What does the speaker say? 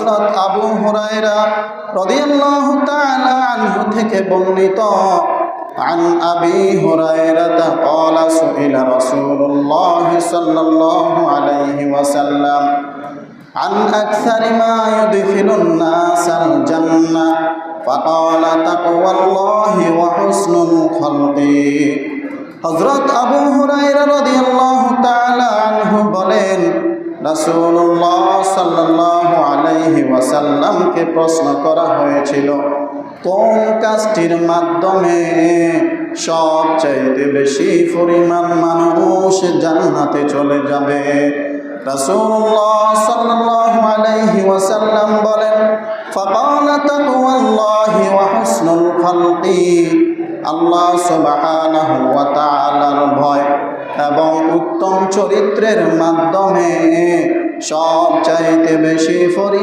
হযরত আবু হুরায়রা রাদিয়াল্লাহু তাআলা আনহু থেকে বর্ণিত عن أبي هريرة قال سئل رسول الله صلى الله عليه وسلم عن أكثر ما يدخل الناس الجنة فقال تقوى الله وحسن الخلق হযরত আবু হুরায়রা রাদিয়াল্লাহু তাআলা আনহু বলেন রাসূলুল্লাহ সাল্লাল্লাহু আলাইহি ওয়াসাল্লামকে প্রশ্ন করা হয়েছিল কোন কাজটির মাধ্যমে সবচাইতে বেশি পরিমাণ মানুষ জান্নাতে চলে যাবে। রাসূলুল্লাহ সাল্লাল্লাহু আলাইহি ওয়াসাল্লাম বলেন ফাকালা তাকওয়াল্লাহি ওয়া হুসনুল খালকি, আল্লাহ সুবহানাহু ওয়া তাআলার ভয় এবং উত্তম চরিত্রের মাধ্যমে সবচাইতে বেশি পরিমাণ